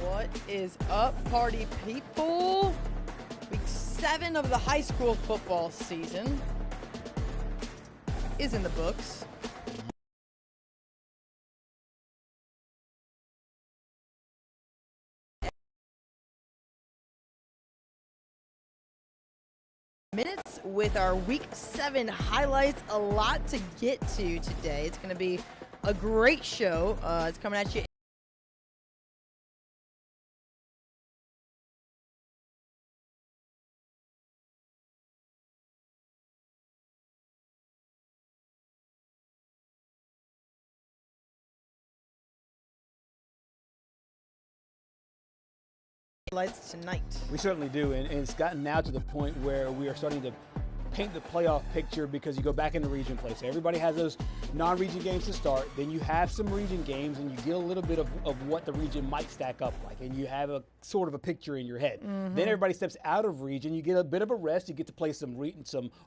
What is up, party people? Week 7 of the high school football season is in the books. Minutes with our week 7 highlights. A lot to get to today. It's going to be a great show. It's coming at you. Highlights tonight. We certainly do, and it's gotten now to the point where we are starting to paint the playoff picture because you go back into region play. So everybody has those non-region games to start, then you have some region games and you get a little bit of what the region might stack up like, and you have a sort of a picture in your head. Then everybody steps out of region, you get a bit of a rest, you get to play some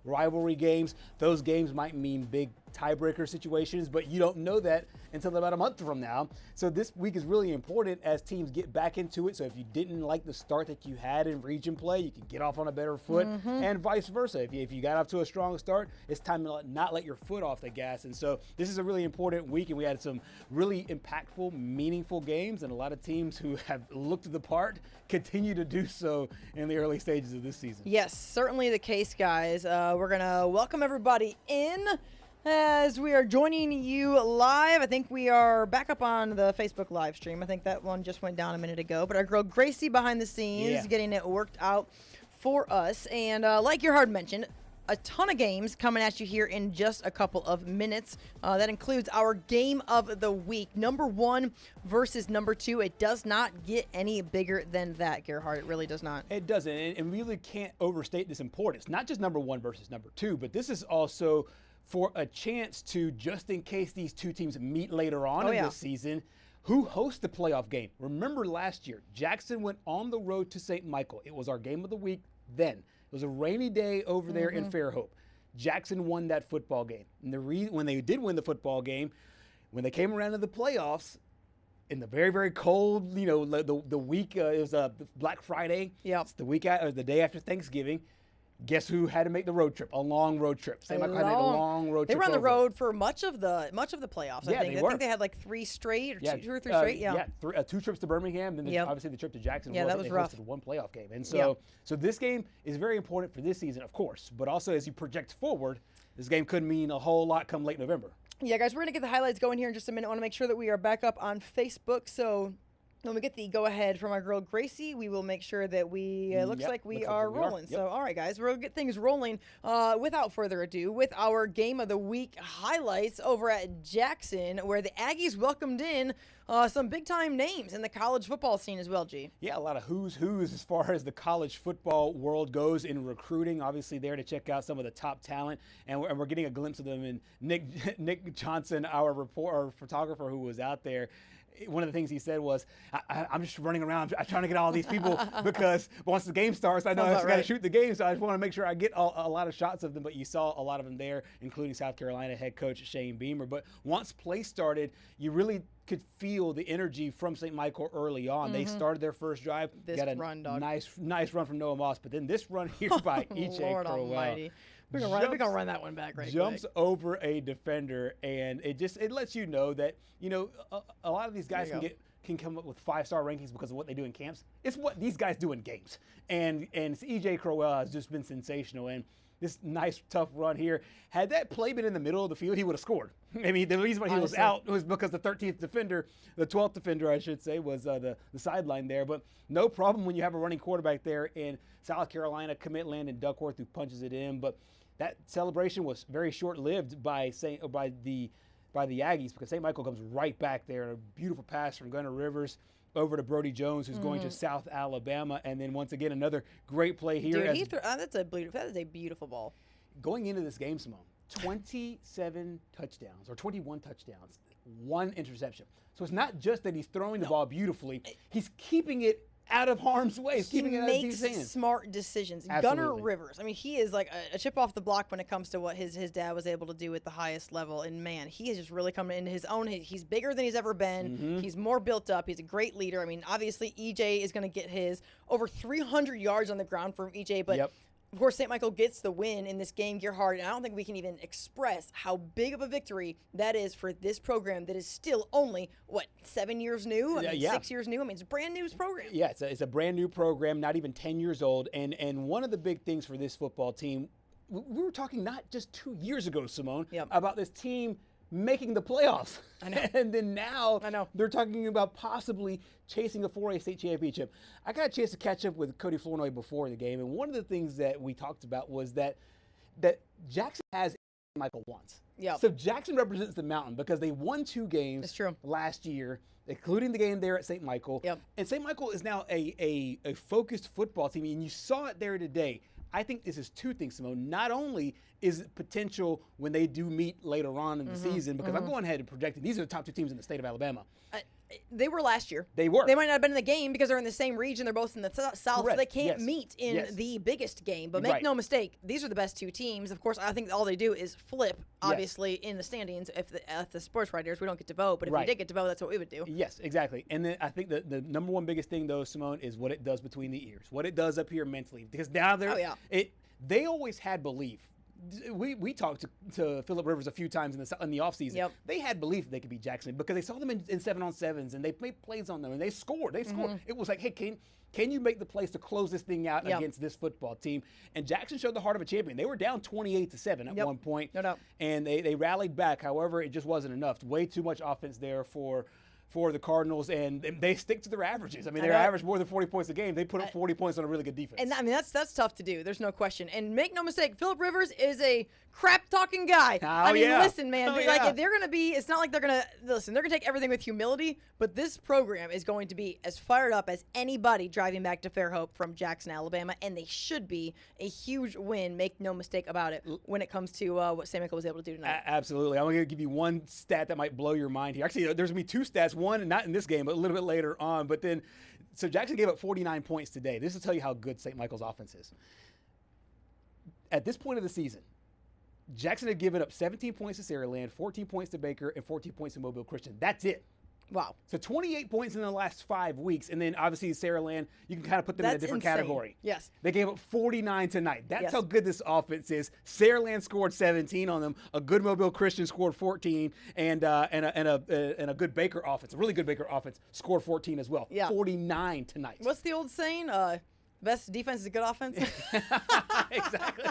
rivalry games. Those games might mean big tiebreaker situations, but you don't know that until about a month from now. So this week is really important as teams get back into it. So if you didn't like the start that you had in region play, you can get off on a better foot, and vice versa. If you got off to a strong start, it's time to not let your foot off the gas. And so this is a really important week, and we had some really impactful, meaningful games, and a lot of teams who have looked the part continue to do so in the early stages of this season. Yes, certainly the case, guys. We're going to welcome everybody in as we are joining you live. I think we are back up on the Facebook live stream. I think that one just went down a minute ago. But our girl Gracie behind the scenes getting it worked out for us. And like your hard mentioned, a ton of games coming at you here in just a couple of minutes. That includes our game of the week, number 1 versus number 2. It does not get any bigger than that, Gerhard. It really does not. It doesn't, and we really can't overstate this importance. Not just number 1 versus number 2, but this is also for a chance to, just in case these two teams meet later on in this season, who hosts the playoff game. Remember last year, Jackson went on the road to St. Michael. It was our game of the week then. It was a rainy day over there in Fairhope. Jackson won that football game. And when they did win the football game, when they came around to the playoffs, in the very, very cold, the week, it was Black Friday. It's the week or the day after Thanksgiving. Guess who had to make the road trip? A long road trip. St. Michael had to make a long road trip. They were on the road for much of the playoffs. Yeah, I think they had like 3 straight or 2 or 3 straight. 2 trips to Birmingham, then obviously the trip to Jackson. Yeah, that was rough. They hosted one playoff game, and so this game is very important for this season, of course, but also as you project forward, this game could mean a whole lot come late November. Yeah, guys, we're gonna get the highlights going here in just a minute. I want to make sure that we are back up on Facebook, so when we get the go-ahead from our girl Gracie, we will make sure that we looks like we are rolling. So, all right, guys, we'll get things rolling without further ado with our Game of the Week highlights over at Jackson, where the Aggies welcomed in some big-time names in the college football scene as well, G. Yeah, a lot of who's as far as the college football world goes in recruiting. Obviously there to check out some of the top talent, and we're getting a glimpse of them in Nick Johnson, our photographer who was out there. One of the things he said was, I'm just running around trying to get all these people because once the game starts, I know I got to shoot the game, so I just want to make sure I get a lot of shots of them. But you saw a lot of them there, including South Carolina head coach Shane Beamer. But once play started, you really could feel the energy from St. Michael early on. They started their first drive, got a nice run from Noah Moss, but then this run here by E.J. Crowell. We're gonna run that one back right jumps quick. Over a defender, and it lets you know that a lot of these guys can come up with 5-star rankings because of what they do in camps. It's what these guys do in games, and E.J. Crowell has just been sensational. And this nice tough run here, had that play been in the middle of the field, he would have scored. I mean, the reason why he was out was because the 12th defender, I should say, was the sideline there. But no problem when you have a running quarterback there in South Carolina commit Landon Duckworth, who punches it in. But that celebration was very short-lived by the Aggies, because St. Michael comes right back there. A beautiful pass from Gunnar Rivers over to Brody Jones, who's going to South Alabama. And then once again, another great play here. Dude, that is a beautiful ball. Going into this game, Simone, 27 touchdowns or 21 touchdowns, 1 interception. So it's not just that he's throwing the ball beautifully, he's keeping it out of harm's way. He makes smart decisions. Absolutely. Gunnar Rivers, I mean, he is like a chip off the block when it comes to what his dad was able to do at the highest level. And, man, he is just really coming into his own. He's bigger than he's ever been. He's more built up. He's a great leader. I mean, obviously, EJ is going to get his over 300 yards on the ground from EJ, but of course, St. Michael gets the win in this game, Gerhard, and I don't think we can even express how big of a victory that is for this program that is still only, 7 years new? 6 years new? I mean, it's a brand new program. Yeah, it's a brand new program, not even 10 years old. And one of the big things for this football team, we were talking not just 2 years ago, Simone, about this team making the playoffs. I know. And then now they're talking about possibly chasing a 4A state championship. I got a chance to catch up with Cody Flournoy before the game, and one of the things that we talked about was that Jackson has Michael once. Yeah. So Jackson represents the mountain because they won 2 games last year, including the game there at St. Michael. Yep. And St. Michael is now a focused football team, and you saw it there today. I think this is 2 things, Simone. Not only is it potential when they do meet later on in the season, because I'm going ahead and projecting these are the top 2 teams in the state of Alabama. They were last year. They were. They might not have been in the game because they're in the same region. They're both in the south, Correct. so they can't Yes. meet in Yes. the biggest game. But make no mistake, these are the best 2 teams. Of course, I think all they do is flip, obviously, in the standings. If the sports writers, we don't get to vote. But if we did get to vote, that's what we would do. Yes, exactly. And then I think the number one biggest thing, though, Simone, is what it does between the ears, what it does up here mentally. Because now they always had belief. We talked to Phillip Rivers a few times in the offseason. Yep. They had belief that they could beat Jackson because they saw them in 7-on-7s and they made plays on them and they scored. It was like, hey, can you make the plays to close this thing out against this football team? And Jackson showed the heart of a champion. They were down 28-7 at one point. No doubt. And they rallied back. However, it just wasn't enough. Way too much offense there for the Cardinals, and they stick to their averages. I mean, they average more than 40 points a game. They put up 40 points on a really good defense. And I mean, that's tough to do. There's no question. And make no mistake, Phillip Rivers is a crap-talking guy. Listen, man. They're going to be – it's not like they're going to – listen, they're going to take everything with humility, but this program is going to be as fired up as anybody driving back to Fairhope from Jackson, Alabama, and they should be a huge win, make no mistake about it, when it comes to what St. Michael was able to do tonight. Absolutely. I'm going to give you one stat that might blow your mind here. Actually, there's going to be 2 stats. One, not in this game, but a little bit later on. But then, so Jackson gave up 49 points today. This will tell you how good St. Michael's offense is. At this point of the season, Jackson had given up 17 points to Saraland, 14 points to Baker, and 14 points to Mobile Christian. That's it. Wow. So 28 points in the last 5 weeks. And then obviously Saraland, you can kind of put them in a different category. Yes. They gave up 49 tonight. That's how good this offense is. Saraland scored 17 on them. A good Mobile Christian scored 14. And a good Baker offense, a really good Baker offense, scored 14 as well. Yeah. 49 tonight. What's the old saying? Best defense is a good offense. Exactly.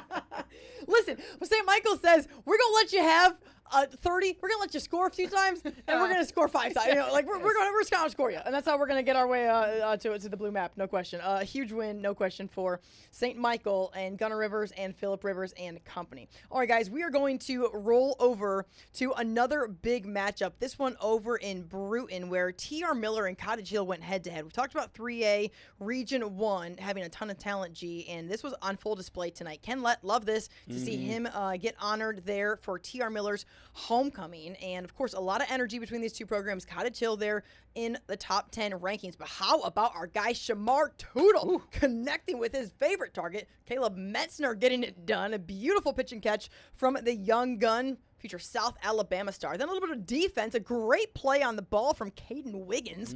Listen, when St. Michael says, we're going to let you have 30, we're going to let you score a few times, and we're going to score 5 times. We're just going to score you. And that's how we're going to get our way to the blue map, no question. A huge win, no question, for St. Michael and Gunnar Rivers and Phillip Rivers and company. All right, guys, we are going to roll over to another big matchup, this one over in Brewton, where T.R. Miller and Cottage Hill went head-to-head. We talked about 3A Region 1 having a ton of talent, G, and this was on full display tonight. Ken Lett, love this, to see him get honored there for T.R. Miller's homecoming. And, of course, a lot of energy between these 2 programs. Cottage Hill there in the top 10 rankings. But how about our guy Shamar Tootle connecting with his favorite target, Caleb Metzner, getting it done. A beautiful pitch and catch from the young gun, future South Alabama star. Then a little bit of defense, a great play on the ball from Caden Wiggins.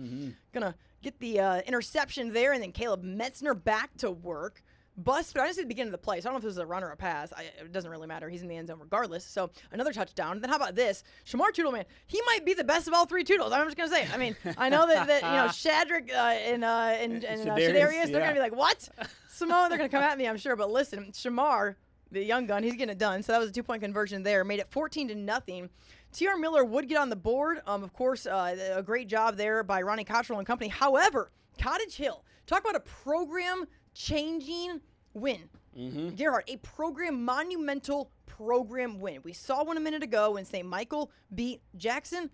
Gonna get the interception there, and then Caleb Metzner back to work. Bust, but I didn't see the beginning of the play, so I don't know if this was a run or a pass. It doesn't really matter. He's in the end zone regardless. So another touchdown. Then how about this? Shamar Tootle, man, he might be the best of all 3 Tootles. I'm just gonna say it. I mean, I know that Shadrick and Shadarius, they're gonna be like, what? Simone, they're gonna come at me, I'm sure. But listen, Shamar, the young gun, he's getting it done. So that was a 2-point conversion there. Made it 14-0. T.R. Miller would get on the board. Of course, a great job there by Ronnie Cottrell and company. However, Cottage Hill, talk about a program-changing win. Gerhard, a monumental program win. We saw one a minute ago when St. Michael beat Jackson.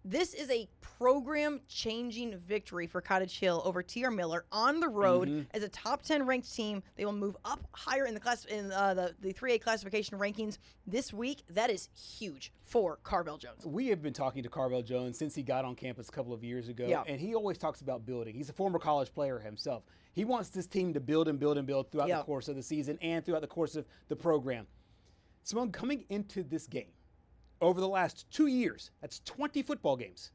This is a program-changing victory for Cottage Hill over T.R. Miller on the road. As a top 10 ranked team, they will move up higher in the the 3A classification rankings this week. That is huge for Carvel Jones. We have been talking to Carvel Jones since he got on campus a couple of years ago, and he always talks about building. He's a former college player himself. He wants this team to build and build and build throughout the course of the season and throughout the course of the program. Simone, coming into this game, over the last 2 years, that's 20 football games.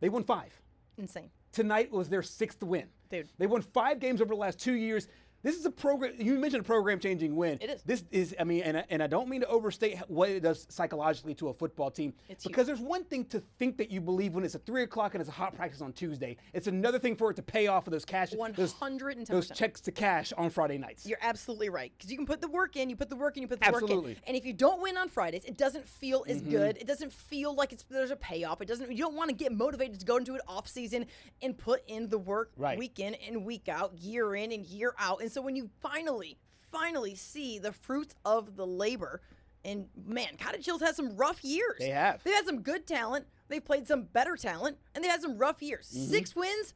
They won 5. Insane. Tonight was their 6th win. Dude. They won 5 games over the last 2 years. This is a program. You mentioned a program-changing win. It is. This is, I mean, and I don't mean to overstate what it does psychologically to a football team. It's because huge. there's one thing to think that you believe when it's at 3 o'clock and it's a hot practice on Tuesday. It's another thing for it to pay off for those cash, 110%. those checks to cash on Friday nights. You're absolutely right. Because you can put the work in, you put the work in. Absolutely. And if you don't win on Fridays, it doesn't feel as good. It doesn't feel like there's a payoff. You don't want to get motivated to go into an off season and put in the work week in and week out, year in and year out. And so when you finally see the fruits of the labor, and man, Cottage Hill's had some rough years. They have. They've had some good talent. They've played some better talent, and they had some rough years. 6 wins.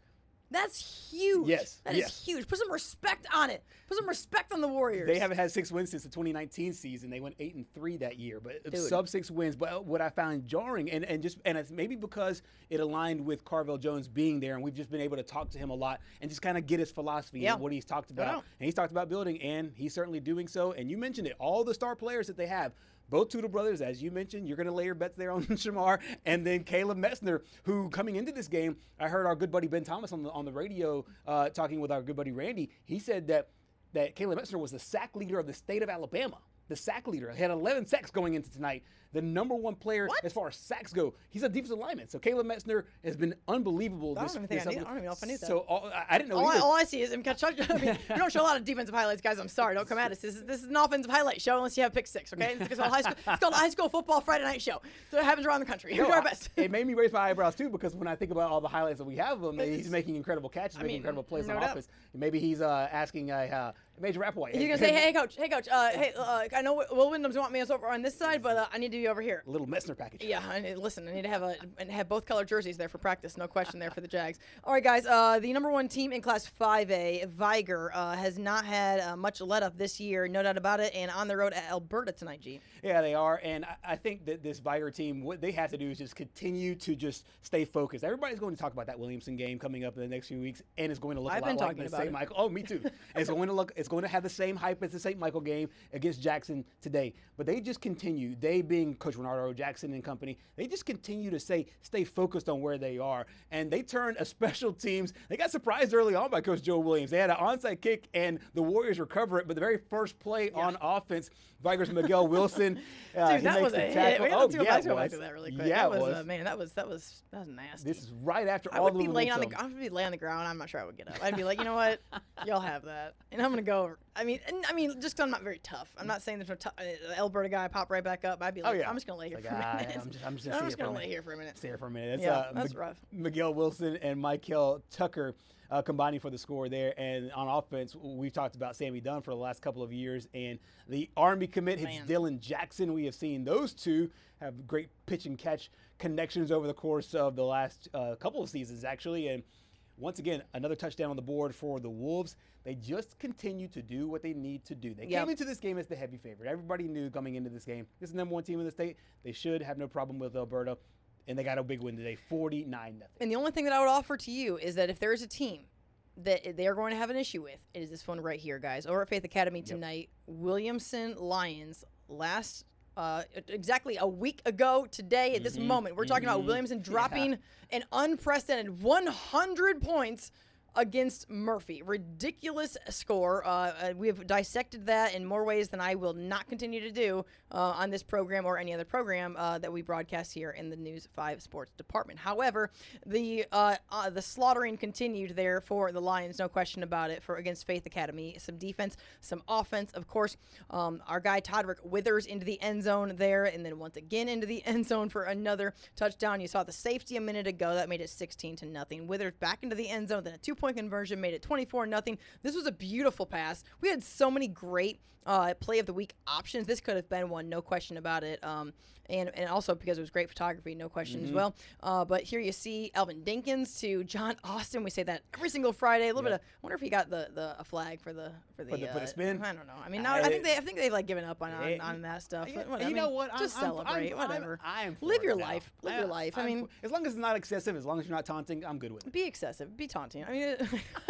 That's huge. Yes. That is huge. Put some respect on it. Put some respect on the Warriors. They haven't had 6 wins since the 2019 season. They went 8-3 that year, but sub 6 wins. But what I found jarring, and it's maybe because it aligned with Carvel Jones being there, and we've just been able to talk to him a lot and just kind of get his philosophy and what he's talked about. And he's talked about building, and he's certainly doing so. And you mentioned it, all the star players that they have. Both Tootle brothers, as you mentioned, you're going to lay your bets there on Shamar, and then Caleb Messner, who coming into this game, I heard our good buddy Ben Thomas on the radio talking with our good buddy Randy. He said that Caleb Messner was the sack leader of the state of Alabama. The sack leader. He had 11 sacks going into tonight. The number 1 player as far as sacks go. He's a defensive lineman. So Caleb Messner has been unbelievable. I don't even know if I knew that. So I didn't know either. All I see is him catch. I mean, we don't show a lot of defensive highlights, guys. I'm sorry. Don't come at us. This is an offensive highlight show unless you have pick 6, okay? It's called High School Football Friday Night Show. So it happens around the country. We do our best. It made me raise my eyebrows, too, because when I think about all the highlights that we have of him, he's making incredible catches, making incredible plays on offense. Maybe he's asking Major Rappaway. You're going to say, hey, coach, I know Will Wyndham's want me over on this side, but I need to be over here. A little Messner package. Yeah, I need to have both color jerseys there for practice. No question there for the Jags. All right, guys, the number 1 team in Class 5A, Viger, has not had much let up this year, no doubt about it, and on the road at Alberta tonight, G. Yeah, they are, and I think that this Viger team, what they have to do is just continue to just stay focused. Everybody's going to talk about that Williamson game coming up in the next few weeks, and it's going to look a lot like the St. Michael. Oh, me too. It's going to have the same hype as the St. Michael game against Jackson today. But they just continue, they being Coach Renardo Jackson and company, they just continue to stay focused on where they are. And they turned a special teams. They got surprised early on by Coach Joe Williams. They had an onside kick, and the Warriors recover it. But the very first play on offense, Viger's Miguel Wilson, Dude, he makes the tackle. Let's go back to that really quick. Yeah, that was nasty. This is right after I all would the be laying on the ground. I'm not sure I would get up. I'd be like, you know what, y'all have that, and I'm gonna go over. I mean, just 'cause I'm not very tough. I'm not saying there's no Alberta guy pop right back up. I'd be like, I'm just gonna lay here for a minute. I'm just gonna lay here for a minute. Stay here for a minute. That's rough. Miguel Wilson and Michael Tucker combining for the score there. And on offense, we've talked about Sammy Dunn for the last couple of years. And the Army commit hits Dylan Jackson. We have seen those two have great pitch and catch connections over the course of the last couple of seasons, actually. And once again, another touchdown on the board for the Wolves. They just continue to do what they need to do. They came into this game as the heavy favorite. Everybody knew coming into this game, this is the number 1 team in the state. They should have no problem with Alberta. And they got a big win today, 49-0. And the only thing that I would offer to you is that if there is a team that they are going to have an issue with, it is this one right here, guys. Over at Faith Academy tonight, Williamson Lions last exactly a week ago today at this moment. We're talking about Williamson dropping an unprecedented 100 points against Murphy. Ridiculous score. We have dissected that in more ways than I will not continue to do on this program or any other program that we broadcast here in the News 5 Sports Department. However, the slaughtering continued there for the Lions, no question about it, against Faith Academy. Some defense, some offense. Of course, our guy Todrick withers into the end zone there, and then once again into the end zone for another touchdown. You saw the safety a minute ago. That made it 16-0. Withers back into the end zone, then a 2-point 3-point conversion made it 24-0. This was a beautiful pass. We had so many great play of the week options. This could have been one, no question about it. And also because it was great photography, no question as well. But here you see Elvin Dinkins to John Austin. We say that every single Friday. A little bit of. I wonder if he got a flag for the spin. I don't know. I mean, now I think they've like given up on that stuff. But You know what? Just celebrate. Whatever. I'm live your life. Live your life. I mean, as long as it's not excessive, as long as you're not taunting, I'm good with it. Be excessive. Be taunting. I mean,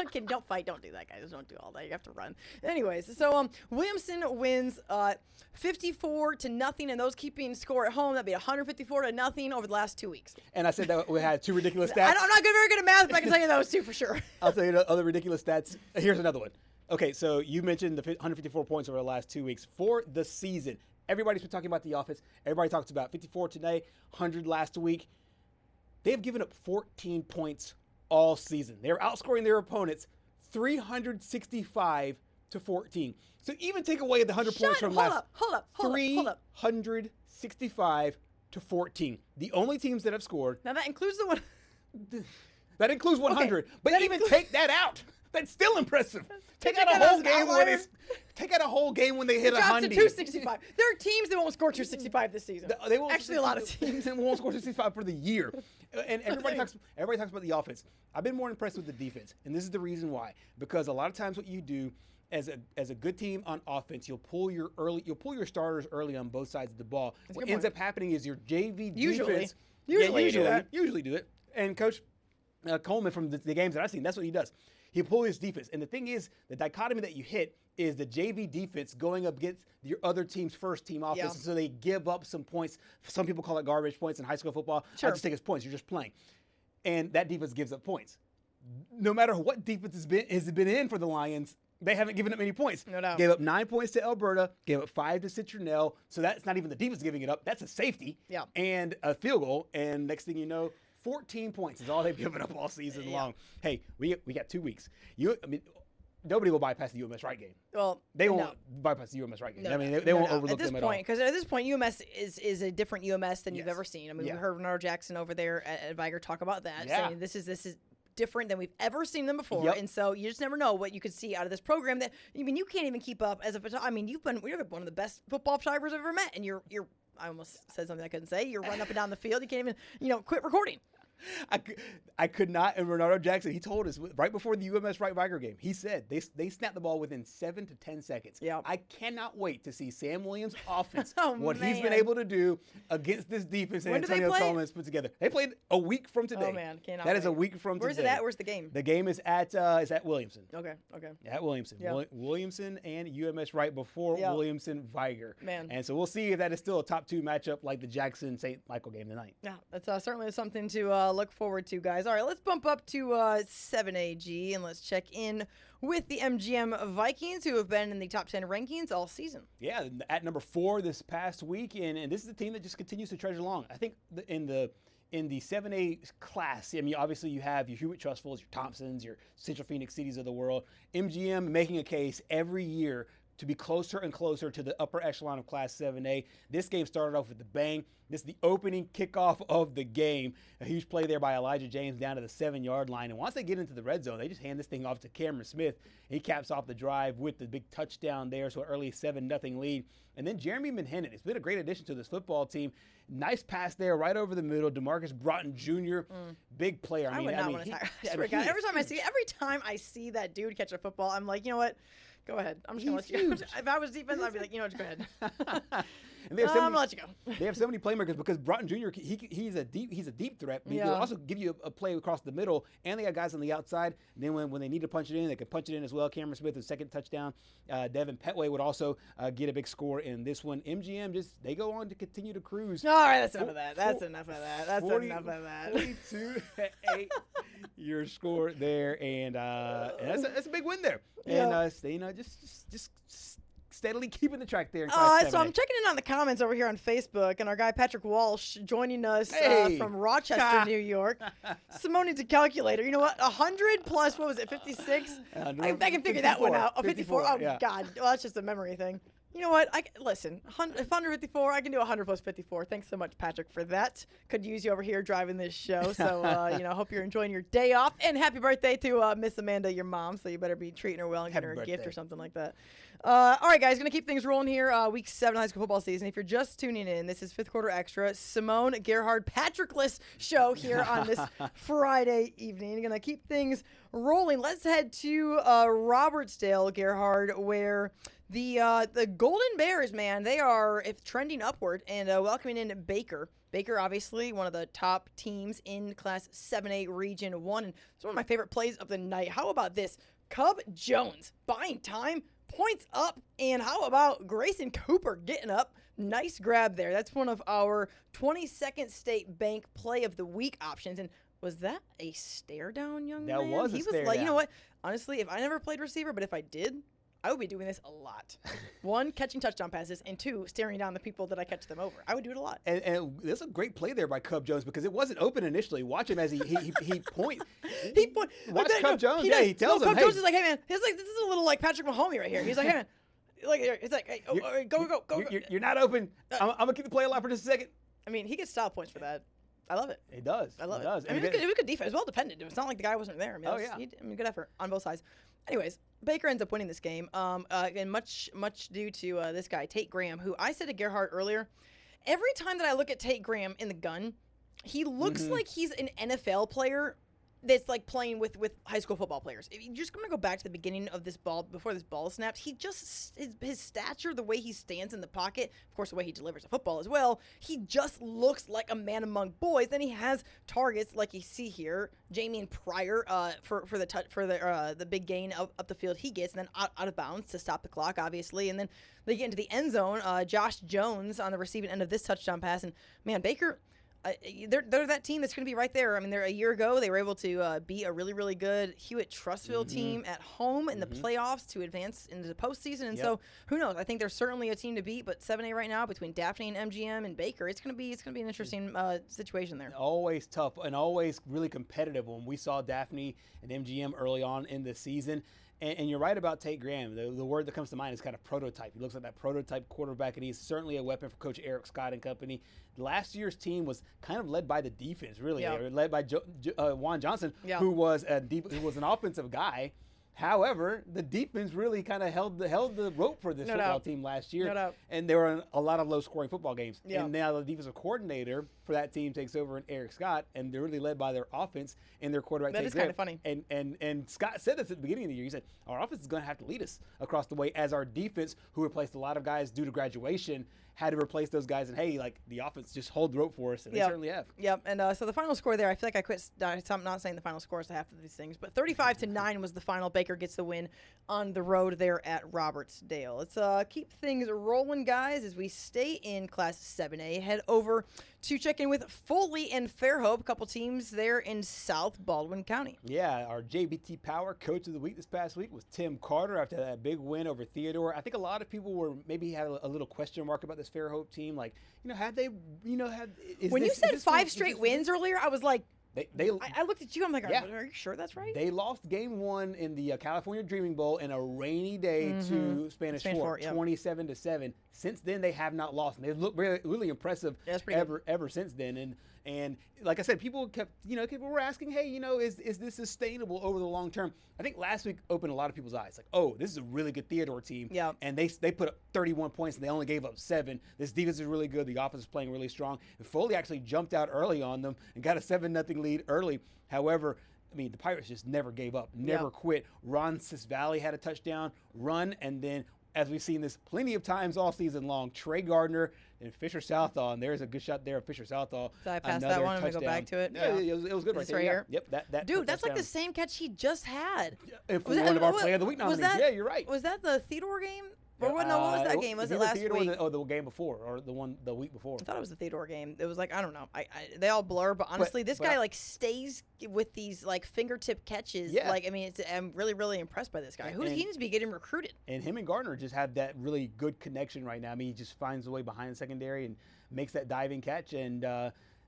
okay, don't fight. Don't do that, guys. Don't do all that. You have to run. Anyways, so Williamson wins 54-0, and those keeping score at home, that'd be 154-0 over the last 2 weeks. And I said that we had two ridiculous stats. I'm not very good at math, but I can tell you those two for sure. I'll tell you the other ridiculous stats. Here's another one. Okay, so you mentioned the 154 points over the last 2 weeks for the season. Everybody's been talking about the offense. Everybody talks about 54 today, 100 last week. They have given up 14 points all season. They're outscoring their opponents 365-14. So even take away the 100 points from last. Hold up. 365-14. The only teams that have scored. Now that includes the one. That includes 100. Okay, but even take that out. That's still impressive. Take out a whole game when they hit 100. To 265. There are teams that won't score 265 this season. They won't. Actually, a lot of teams won't score 265 for the year. And everybody talks about the offense. I've been more impressed with the defense, and this is the reason why. Because a lot of times what you do as a good team on offense, you'll pull your starters early on both sides of the ball. What ends up happening is your JV defense usually do it. And Coach Coleman from the games that I've seen, that's what he does. He'll pull his defense. And the thing is, the dichotomy that you hit is the JV defense going up against your other team's first team offense. So they give up some points. Some people call it garbage points in high school football. Sure. I just think it's points. You're just playing. And that defense gives up points. No matter what defense has been in for the Lions, they haven't given up any points. No doubt. Gave up 9 points to Alberta, gave up 5 to Citronelle. So that's not even the defense giving it up. That's a safety and a field goal. And next thing you know, 14 points is all they've given up all season long. Hey, we got 2 weeks. Nobody will bypass the UMS Wright game. Well, they won't bypass the UMS Wright game. No, I mean, they won't overlook at this them point, at all. because at this point, UMS is a different UMS than you've ever seen. I mean, we heard Renard Jackson over there at Viger talk about that, saying this is different than we've ever seen them before, and so you just never know what you could see out of this program. That I mean, you can't even keep up as a photographer. I mean, you're one of the best football photographers I've ever met, and you're. I almost said something I couldn't say. You're running up and down the field. You can't even quit recording. I could not. And Renardo Jackson, he told us right before the UMS Wright Viger game, he said they snapped the ball within 7 to 10 seconds. Yeah. I cannot wait to see Sam Williams' offense, he's he's been able to do against this defense that Antonio Coleman's put together. They played a week from today. Oh man, cannot That wait. is a week from today. Where's it at? Where's the game? The game is at Williamson. Okay. At Williamson. Yeah. Williamson and UMS Wright before Williamson Viger. Man. And so we'll see if that is still a top 2 matchup like the Jackson St. Michael game tonight. Yeah, that's certainly something to look forward to, guys. All right, let's bump up to 7AG and let's check in with the MGM Vikings, who have been in the top 10 rankings all season. Yeah, at number 4 this past week, and this is a team that just continues to trudge along. I think in the 7A class, I mean, obviously you have your Hewitt Trustfuls, your Thompsons, your Central Phoenix Cities of the world. MGM making a case every year to be closer and closer to the upper echelon of Class 7A. This game started off with a bang. This is the opening kickoff of the game. A huge play there by Elijah James down to the 7-yard line. And once they get into the red zone, they just hand this thing off to Cameron Smith. He caps off the drive with the big touchdown there, so early 7-0 lead. And then Jeremy Manhennon, it's been a great addition to this football team. Nice pass there right over the middle. DeMarcus Broughton Jr., big player. I would not want to talk. Every time I see that dude catch a football, I'm like, you know what? Go ahead. I'm just going to let you go. If I was defense, I'd be like, you know what, go ahead. And I'm going to let you go. They have so many playmakers because Broughton Jr., he's a deep threat. But he can also give you a play across the middle, and they got guys on the outside. And then when they need to punch it in, they can punch it in as well. Cameron Smith, his second touchdown. Devin Petway would also get a big score in this one. MGM, they go on to continue to cruise. All right, that's enough of that. That's enough of that. 42-8, your score there. And that's a big win there. Yeah. And, just steadily keeping the track there in Class 7A. So I'm checking in on the comments over here on Facebook, and our guy Patrick Walsh joining us from Rochester, New York. Simone needs a calculator. You know what? 100 plus, what was it, 56? I can figure that one out. Oh, 54. Oh, yeah. God. Well, that's just a memory thing. You know what? Listen, if 154, I can do 100 plus 54. Thanks so much, Patrick, for that. Could use you over here driving this show. So, hope you're enjoying your day off. And happy birthday to Miss Amanda, your mom. So you better be treating her well and getting her a gift or something like that. All right, guys, going to keep things rolling here. Week 7 high school football season. If you're just tuning in, this is 5th quarter extra. Simone Gerhard Patrickless show here on this Friday evening. Going to keep things rolling. Let's head to Robertsdale, Gerhard, where the Golden Bears, man, they are trending upward and welcoming in Baker. Baker, obviously, one of the top teams in Class 7A Region 1. And it's one of my favorite plays of the night. How about this? Cub Jones buying time, points up, and how about Grayson Cooper getting up? Nice grab there. That's one of our 22nd State Bank Play of the Week options. And was that a stare down, young man? That was a stare like, down. You know what? Honestly, if I never played receiver, but if I did, I would be doing this a lot. 1, catching touchdown passes, and 2, staring down the people that I catch them over. I would do it a lot. And there's a great play there by Cub Jones because it wasn't open initially. Watch him as he point. Watch Cub Jones. Yeah, he tells him, Cub Jones is like, hey, man. He's like, this is a little like Patrick Mahomes right here. He's like, hey, man. He's like, hey, go. You're not open. I'm going to keep the play alive for just a second. I mean, he gets style points for that. I love it. It does. I love it. Does. I mean, it was good defense. It was well defended. It's not like the guy wasn't there. I mean, good effort on both sides. Anyways, Baker ends up winning this game, and much due to this guy, Tate Graham, who I said to Gerhard earlier, every time that I look at Tate Graham in the gun, he looks like he's an NFL player that's like playing with high school football players. If you're just going to go back to the beginning of this ball, before this ball snaps, he just, his stature, the way he stands in the pocket, of course, the way he delivers a football as well, he just looks like a man among boys. Then he has targets like you see here, Jamie Pryor for the big gain up the field he gets, and then out of bounds to stop the clock, obviously. And then they get into the end zone. Josh Jones on the receiving end of this touchdown pass. And, man, Baker, they're that team that's going to be right there. I mean, a year ago, they were able to beat a really, really good Hewitt-Trussville team at home in the playoffs to advance into the postseason. And so, who knows? I think they're certainly a team to beat. But 7A right now, between Daphne and MGM and Baker, it's going to be an interesting situation there. Always tough and always really competitive. When we saw Daphne and MGM early on in the season. And you're right about Tate Graham. The word that comes to mind is kind of prototype. He looks like that prototype quarterback, and he's certainly a weapon for Coach Eric Scott and company. Last year's team was kind of led by the defense, really. They were led by Juan Johnson, who was an offensive guy. However, the defense really kind of held the rope for this football team last year. No doubt. And there were a lot of low-scoring football games. Yeah. And now the defensive coordinator for that team takes over in Eric Scott, and they're really led by their offense and their quarterback. That is kind of funny. And Scott said this at the beginning of the year. He said, our offense is going to have to lead us across the way as our defense, who replaced a lot of guys due to graduation, had to replace those guys. And, hey, like, the offense just hold the rope for us, and they certainly have. Yep, and so the final score there, I feel like I quit not saying the final scores to half of these things, but 35-9 was the final. Baker gets the win on the road there at Robertsdale. Let's keep things rolling, guys, as we stay in Class 7A. Head over to check in with Foley and Fairhope, a couple teams there in South Baldwin County. Yeah, our JBT Power Coach of the Week this past week was Tim Carter after that big win over Theodore. I think a lot of people were maybe had a little question mark about this Fairhope team. Like, had they, when you said 5 straight wins earlier, I was like, I looked at you. I'm like, are you sure that's right? They lost game 1 in the California Dreaming Bowl in a rainy day to Spanish Fort, 27-7. Since then, they have not lost. And they look really, really impressive ever since then. And like I said, people people were asking, hey, is this sustainable over the long term? I think last week opened a lot of people's eyes. Like, oh, this is a really good Theodore team. Yeah. And they put up 31 points and they only gave up 7. This defense is really good. The offense is playing really strong. And Foley actually jumped out early on them and got a 7-0 lead early. However, I mean, the Pirates just never gave up, never quit. Ron Valley had a touchdown run, and then, as we've seen this plenty of times all season long, Trey Gardner and Fisher Southall, and there's a good shot there of Fisher Southall. Did I pass that one? I'm going to go back to it. Yeah, it was good right there. Here? Yep, that dude, that's like the same catch he just had. For one of our Play of the Week nominees. Yeah, you're right. Was that the Theodore game? Or what was that game? Was it last week? The game before, or the week before? I thought it was the Theodore game. It was like, I don't know. They all blur, but honestly, this guy like stays with these like fingertip catches. Yeah. Like, I mean, I'm really, really impressed by this guy. He needs to be getting recruited. And him and Gardner just have that really good connection right now. I mean, he just finds a way behind the secondary and makes that diving catch. And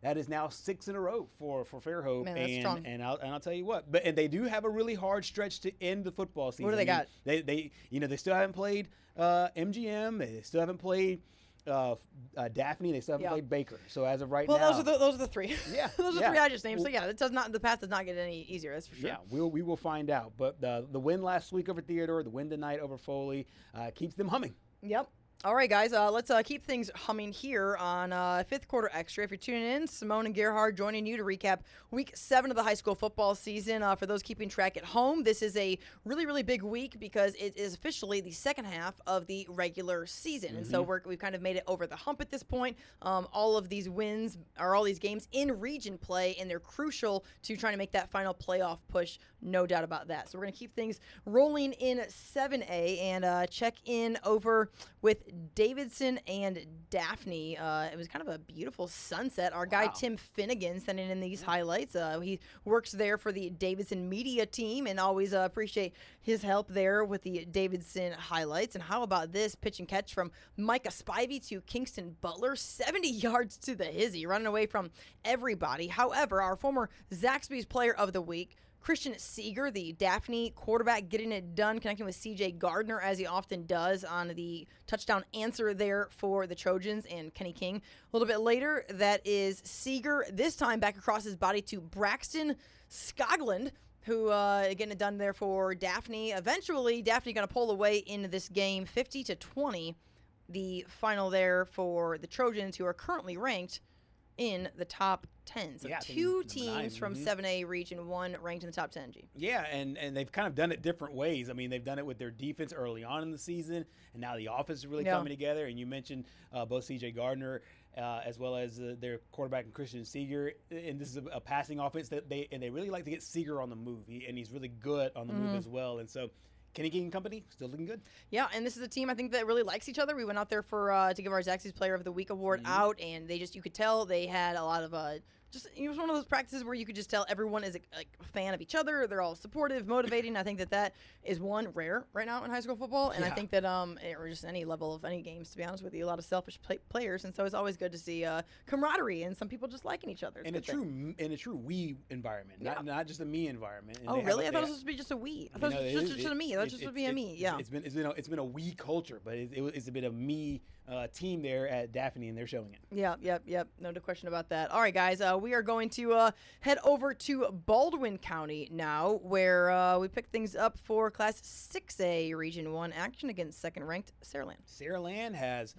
That is now 6 in a row for Fairhope. Man, that's strong. And I'll tell you what. And they do have a really hard stretch to end the football season. What do they got? They still haven't played MGM. They still haven't played Daphne. They still haven't played Baker. So as of right now, those are the three. Yeah, those are the three I just named. So yeah, the path does not get any easier. That's for sure. Yeah, we will find out. But the win last week over Theodore, the win tonight over Foley, keeps them humming. Yep. All right, guys, let's keep things humming here on Fifth Quarter Extra. If you're tuning in, Simone and Gerhard joining you to recap Week 7 of the high school football season. For those keeping track at home, this is a really, really big week because it is officially the second half of the regular season. Mm-hmm. And so we've kind of made it over the hump at this point. All of these wins, or all these games in region play, and they're crucial to trying to make that final playoff push, no doubt about that. So we're going to keep things rolling in 7A and check in over with Davidson and Daphne. It was kind of a beautiful sunset. Our guy Tim Finnegan sending in these highlights. He works there for the Davidson media team and always appreciate his help there with the Davidson highlights. And how about this pitch and catch from Micah Spivey to Kingston Butler, 70 yards to the hizzy, running away from everybody. However, our former Zaxby's player of the week, Christian Seeger, the Daphne quarterback, getting it done, connecting with CJ Gardner, as he often does on the touchdown answer there for the Trojans, and Kenny King. A little bit later, that is Seeger, this time back across his body to Braxton Skoglund, who getting it done there for Daphne. Eventually, Daphne going to pull away in this game, 50-20, the final there for the Trojans, who are currently ranked in the top 10. So two teams from 7A Region 1 ranked in the top 10, G. Yeah, and they've kind of done it different ways. I mean, they've done it with their defense early on in the season, and now the offense is really coming together. And you mentioned both C.J. Gardner as well as their quarterback and Christian Seeger. And this is a passing offense that they really like to get Seeger on the move, and he's really good on the move as well. And so Kenny King and company still looking good. Yeah, and this is a team I think that really likes each other. We went out there for to give our Zaxby's Player of the Week award out, and you could tell they had a lot of it was one of those practices where you could just tell everyone is a fan of each other. They're all supportive, motivating. I think that is one rare right now in high school football, and I think that or just any level of any games, to be honest with you, a lot of selfish players, and so it's always good to see camaraderie and some people just liking each other. In a true we environment, not just a me environment. And really? I thought it was supposed to be just a we. I thought it was just a me. I thought it was supposed to be a me. Yeah. It's been a we culture, but it's been a me team there at Daphne, and they're showing it. Yep. No question about that. All right, guys, we are going to head over to Baldwin County now, where we pick things up for Class 6A Region 1 action against second-ranked Saraland. Saraland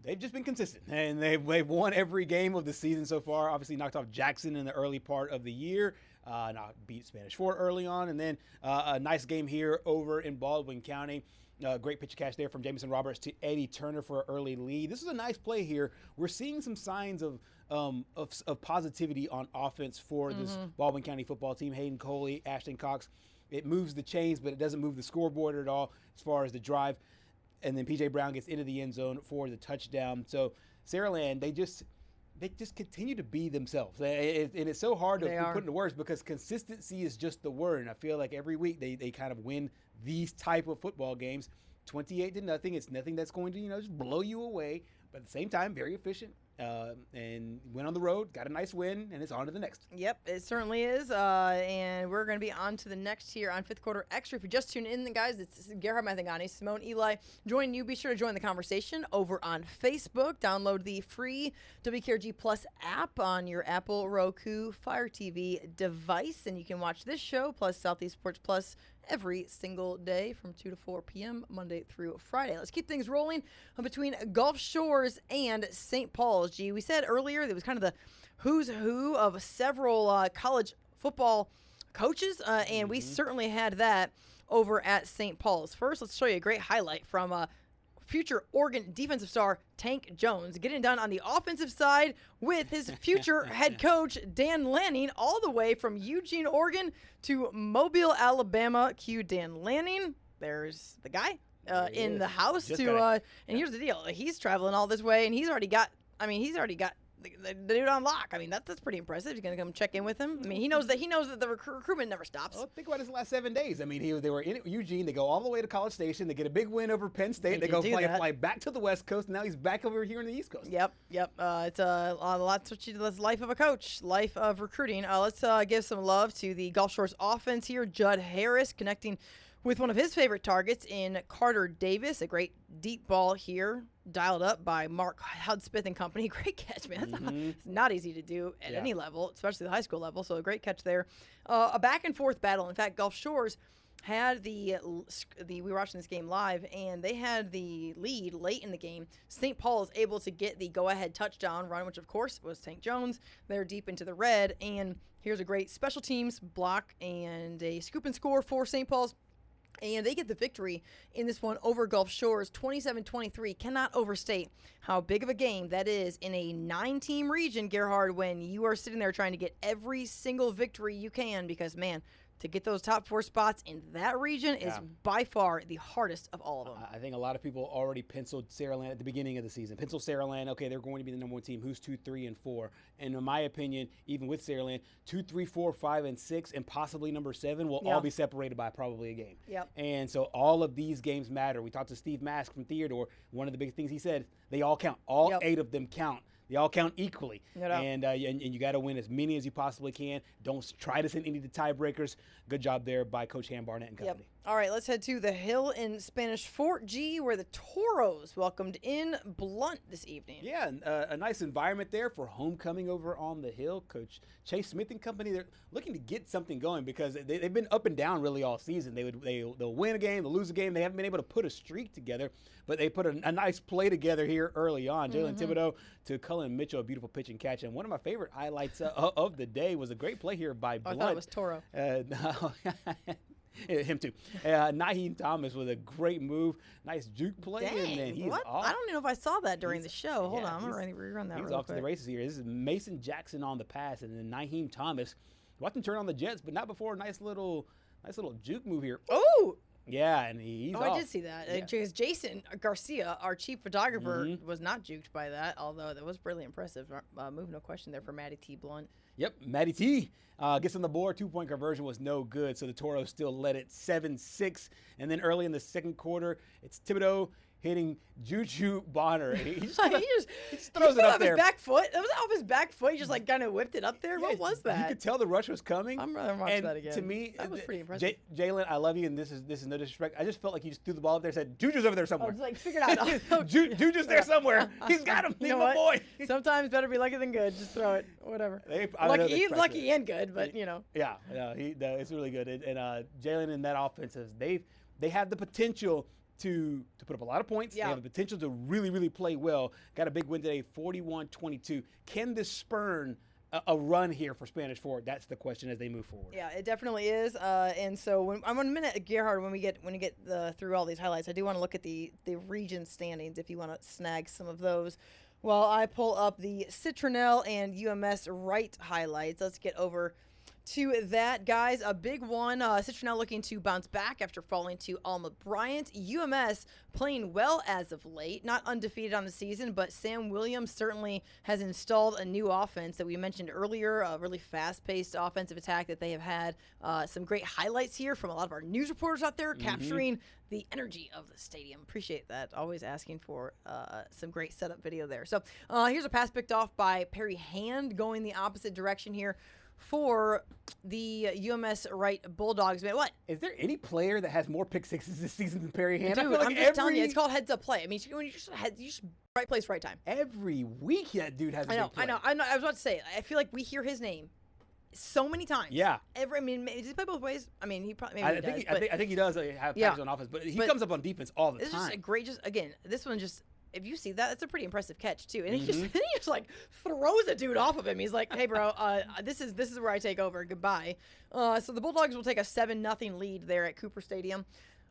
they've just been consistent, and they've won every game of the season so far. Obviously knocked off Jackson in the early part of the year, beat Spanish Fort early on, and then a nice game here over in Baldwin County. Great pitch catch there from Jamison Roberts to Eddie Turner for an early lead. This is a nice play here. We're seeing some signs of positivity on offense for this Baldwin County football team. Hayden Coley, Ashton Cox. It moves the chains, but it doesn't move the scoreboard at all as far as the drive. And then P.J. Brown gets into the end zone for the touchdown. So Saraland, they just continue to be themselves. And it's so hard to put into words because consistency is just the word. And I feel like every week they kind of win these type of football games 28-0. It's nothing that's going to, just blow you away. But at the same time, very efficient. And went on the road, got a nice win, and it's on to the next. Yep, it certainly is. And we're going to be on to the next here on Fifth Quarter Extra. If you just tuned in, guys, it's Gerhard Mathangani, Simone Eli joining you. Be sure to join the conversation over on Facebook. Download the free WKRGplus app on your Apple, Roku, Fire TV device, and you can watch this show plus Southeast Sports Plus every single day from 2 to 4 p.m. Monday through Friday. Let's keep things rolling between Gulf Shores and St. Paul's. G, we said earlier there was kind of the who's who of several college football coaches, and we certainly had that over at St. Paul's. First, let's show you a great highlight from future Oregon defensive star Tank Jones getting done on the offensive side with his future head coach Dan Lanning, all the way from Eugene, Oregon to Mobile, Alabama. Cue Dan Lanning. There's the guy in the house and here's the deal. He's traveling all this way, and he's already got the dude on lock. I mean, that's pretty impressive. He's going to come check in with him. I mean, he knows that the recruitment never stops. Well, think about his last 7 days. I mean, they were in Eugene. They go all the way to College Station. They get a big win over Penn State. They go fly back to the West Coast. And now he's back over here in the East Coast. Yep. It's a lot to the life of a coach, life of recruiting. Let's give some love to the Gulf Shores offense here. Judd Harris connecting with one of his favorite targets in Carter Davis. A great deep ball here, dialed up by Mark Hudspeth and company. Great catch, man. It's not easy to do at any level, especially the high school level. So a great catch there. A back and forth battle. In fact, Gulf Shores had we were watching this game live, and they had the lead late in the game. St. Paul is able to get the go-ahead touchdown run, which of course was St. Jones. They're deep into the red, and here's a great special teams block and a scoop and score for St. Paul's. And they get the victory in this one over Gulf Shores, 27-23. Cannot overstate how big of a game that is in a 9-team region, Gerhard, when you are sitting there trying to get every single victory you can, because, man, to get those top 4 spots in that region is by far the hardest of all of them. I think a lot of people already penciled Saraland at the beginning of the season. Pencil Saraland, okay, they're going to be the number 1 team. Who's 2, 3, and 4? And in my opinion, even with Saraland, 2, 3, 4, 5, and 6, and possibly number 7 will all be separated by probably a game. Yep. And so all of these games matter. We talked to Steve Mask from Theodore. One of the big things he said, they all count. All 8 of them count. They all count equally, and you got to win as many as you possibly can. Don't try to send any of the tiebreakers. Good job there by Coach Ham Barnett and company. All right, let's head to the Hill in Spanish Fort G, where the Toros welcomed in Blunt this evening. Yeah, a nice environment there for homecoming over on the Hill. Coach Chase Smith and company, they're looking to get something going because they've been up and down really all season. They'll win a game, they'll lose a game. They haven't been able to put a streak together, but they put a nice play together here early on. Jalen Thibodeau to Cullen Mitchell, a beautiful pitch and catch. And one of my favorite highlights of the day was a great play here by Blunt. I thought it was Toro. Him too. Naheem Thomas with a great move. Nice juke play. Dang, and then he's off. I don't even know if I saw that during the show. Hold on. I'm going to rerun that real quick. He's off to the races here. This is Mason Jackson on the pass, and then Naheem Thomas. Watch him turn on the Jets, but not before a nice little juke move here. Oh! Yeah, and he's off. I did see that. Because Jason Garcia, our chief photographer, was not juked by that, although that was really impressive. Move, no question there for Matty T. Blunt. Yep, Matty T gets on the board. 2-point conversion was no good, so the Toros still led it 7-6. And then early in the second quarter, it's Thibodeau hitting Juju Bonner. He just throws it up there. Back foot. That was off his back foot. He just kind of whipped it up there. Yeah, what was that? You could tell the rush was coming. I'm rather watch that again. To me, that was pretty impressive. Jalen, I love you, and this is no disrespect. I just felt like he just threw the ball up there and said, Juju's over there somewhere. I was figured out. Juju's there somewhere. He's got him. He's my boy. Sometimes better be lucky than good. Just throw it. Whatever. Lucky and good, but Yeah, it's really good. And Jalen and that offense, they have the potential to put up a lot of points. Yeah. They have the potential to really, really play well. Got a big win today, 41-22. Can this spurn a run here for Spanish Fort? That's the question as they move forward. Yeah, it definitely is. And so I'm on a minute, Gerhard, when we get through all these highlights, I do want to look at the region standings if you want to snag some of those. While I pull up the Citronelle and UMS Wright highlights, let's get over to that, guys. A big one. Citronelle looking to bounce back after falling to Alma Bryant. UMS playing well as of late, not undefeated on the season, but Sam Williams certainly has installed a new offense that we mentioned earlier, a really fast-paced offensive attack that they have had. Some great highlights here from a lot of our news reporters out there capturing the energy of the stadium. Appreciate that. Always asking for some great setup video there. So here's a pass picked off by Perry Hand going the opposite direction here for the UMS Wright Bulldogs. Man, what? Is there any player that has more pick sixes this season than Perry Hand? Dude, I'm just telling you, it's called heads up play. I mean, when you just right place, right time. Every week that dude has a big play. I know. I was about to say, I feel like we hear his name so many times. Yeah. Does he play both ways? I mean, he probably I think he does have passes on offense, but he comes up on defense all the time. This is just a great, this one just, if you see that, that's a pretty impressive catch too. And he just throws a dude off of him. He's like, "Hey, bro, this is where I take over. Goodbye." So the Bulldogs will take a 7-0 lead there at Cooper Stadium,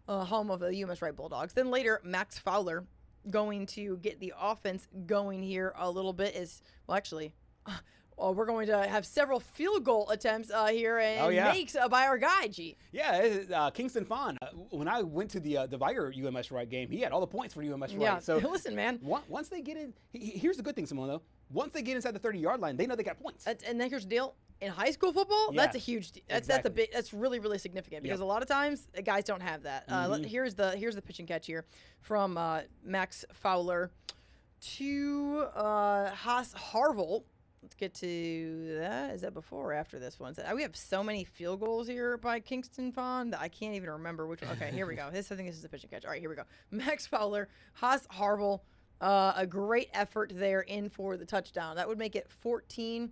home of the UMS Wright Bulldogs. Then later, Max Fowler going to get the offense going here a little bit. We're going to have several field goal attempts here and makes by our guy, G. Yeah, Kingston Fawn. When I went to the Viger UMS Wright game, he had all the points for UMS Wright. Yeah, so listen, man. Once they get in, here's the good thing, Simone, though. once they get inside the 30-yard line, they know they got points. And then here's the deal. In high school football, that's a huge. That's really, really significant because a lot of times guys don't have that. Here's the pitch and catch here from Max Fowler to Haas Harville. Let's get to that. Is that before or after this one? We have so many field goals here by Kingston Fawn that I can't even remember which one. Okay, here we go. I think this is the pitch and catch. All right, here we go. Max Fowler, Haas Harville, a great effort there in for the touchdown. That would make it 14-0.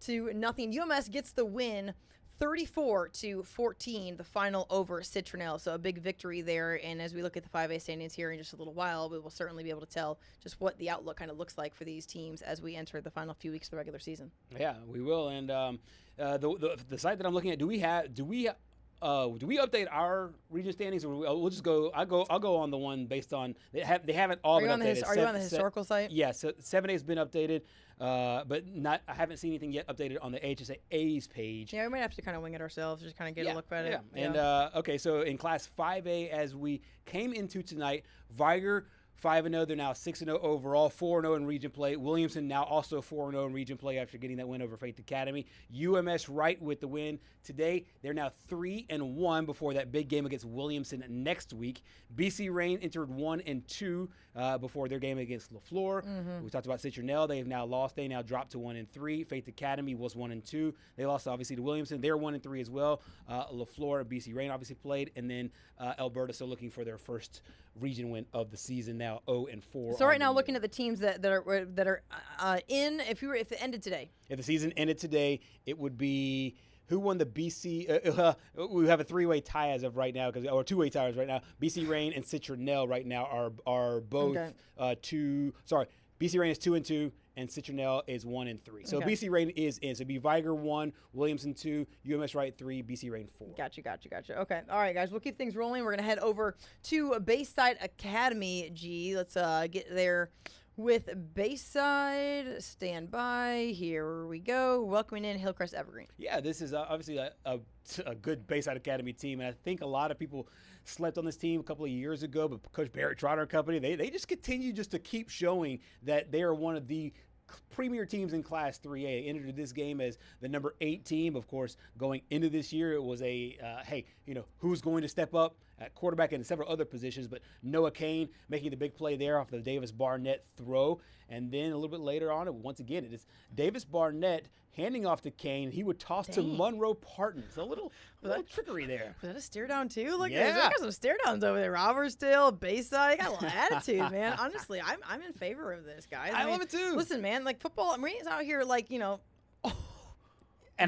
UMS gets the win, 34-14, the final over Citronelle. So a big victory there. And as we look at the 5A standings here in just a little while, we will certainly be able to tell just what the outlook kind of looks like for these teams as we enter the final few weeks of the regular season. Yeah, we will. And the site that I'm looking at, do we update our region standings, or we'll just go? I'll go on the one based on they haven't all been updated. Are you on the historical site? Yeah, so 7A's been updated, but I haven't seen anything yet updated on the HSA's page. Yeah, we might have to kind of wing it ourselves, just kind of get a look at it. Yeah. And okay, so in Class 5A, as we came into tonight, Viger 5-0. They're now 6-0 overall, 4-0 in region play. Williamson now also 4-0 in region play after getting that win over Faith Academy. UMS Wright with the win today. They're now 3-1 before that big game against Williamson next week. BC Rain entered 1-2 before their game against LaFleur. We talked about Citronelle. They have now lost. They now dropped to 1-3. Faith Academy was 1-2. They lost obviously to Williamson. They're 1-3 as well. LaFleur, BC Rain obviously played, and then Alberta still looking for their first region win of the season, now 0-4. So right now, looking at the teams that are in, if it ended today, if the season ended today, it would be who won the BC. We have a three-way tie as of right now, or two-way ties right now. BC Rain and Citronelle right now are both two. Sorry, BC Rain is 2-2. And Citronelle is 1-3. So BC Rain is in. So it'd be Viger 1, Williamson 2, UMS Wright 3, BC Rain 4. Gotcha. Okay. All right, guys. We'll keep things rolling. We're going to head over to Bayside Academy, G. Let's get there with Bayside. Stand by. Here we go. Welcoming in Hillcrest Evergreen. Yeah, this is obviously a good Bayside Academy team. And I think a lot of people slept on this team a couple of years ago. But Coach Barrett Trotter and company, they just continue just to keep showing that they are one of the premier teams in Class 3A. They entered this game as the number 8 team. Of course, going into this year, it was who's going to step up at quarterback and several other positions, but Noah Kane making the big play there off the Davis Barnett throw. And then a little bit later on, once again, it is Davis Barnett handing off to Kane. He would toss to Monroe Parton. So a little trickery there. Was that a stare down too? Look, I got some stare downs over there. Robertsdale, Bayside, got a little attitude, man. Honestly, I'm in favor of this, guys. I love it too. Listen, man, like football, Marine's out here, like, and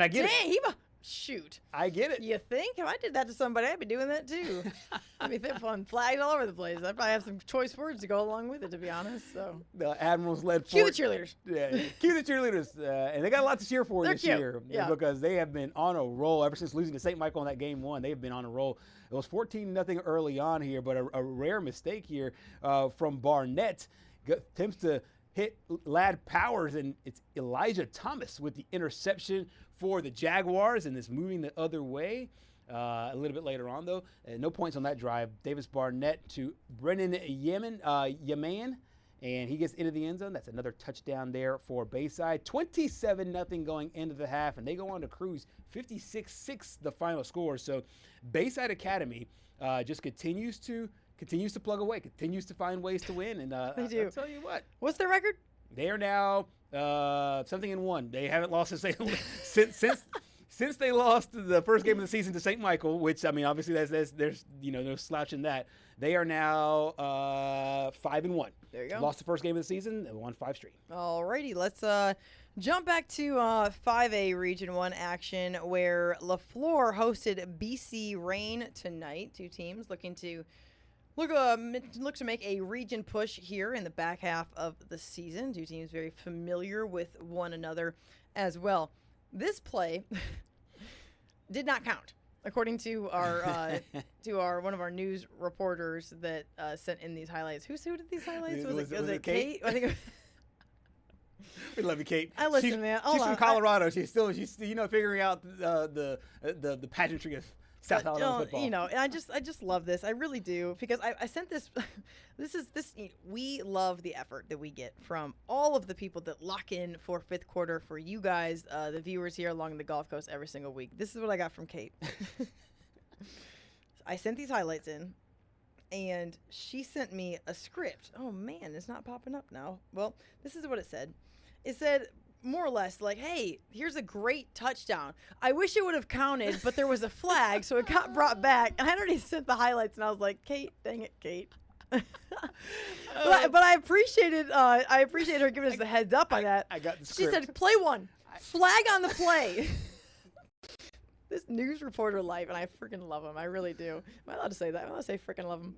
I get it. Shoot. I get it. You think? If I did that to somebody, I'd be doing that too. I'd be fun flags all over the place. I'd probably have some choice words to go along with it, to be honest. So the Admirals led Cue the cheerleaders. Yeah, cue the cheerleaders. And they got a lot to cheer for this year because they have been on a roll ever since losing to St. Michael in that game 1. They have been on a roll. It was 14-0 early on here, but a rare mistake here from Barnett. Attempts to hit Ladd Powers, and it's Elijah Thomas with the interception for the Jaguars, and it's moving the other way. A little bit later on, though, no points on that drive. Davis Barnett to Brennan Yaman, and he gets into the end zone. That's another touchdown there for Bayside. 27-0 going into the half, and they go on to cruise 56-6 the final score. So Bayside Academy just continues to plug away, continues to find ways to win. And they do. I'll tell you what. What's their record? They are now 1. They haven't lost since they lost the first game of the season to St. Michael, which, I mean, obviously there's no slouch in that. They are now 5-1. There you go. Lost the first game of the season, and won 5 straight. All righty, let's jump back to 5A Region 1 action, where LaFleur hosted BC Rain tonight. Two teams looking to look to make a region push here in the back half of the season. Two teams very familiar with one another as well. This play did not count, according to our one of our news reporters that sent in these highlights. Who did these highlights? Was it Kate? I think. We love you, Kate. I listen, man. She's from Colorado. She's figuring out the pageantry of South Alabama football. You know, and I just love this. I really do, because I sent this. We love the effort that we get from all of the people that lock in for fifth quarter for you guys, the viewers here along the Gulf Coast every single week. This is what I got from Kate. I sent these highlights in, and she sent me a script. Oh man, it's not popping up now. Well, this is what it said. It said, more or less, like, hey, here's a great touchdown. I wish it would have counted, but there was a flag, so it got brought back. And I already sent the highlights, and I was like, Kate, dang it, Kate. but I appreciated her giving us the heads up on that. I got the script. She said, play one. Flag on the play. This news reporter life, and I freaking love him. I really do. Am I allowed to say that? I'm allowed to say freaking love him.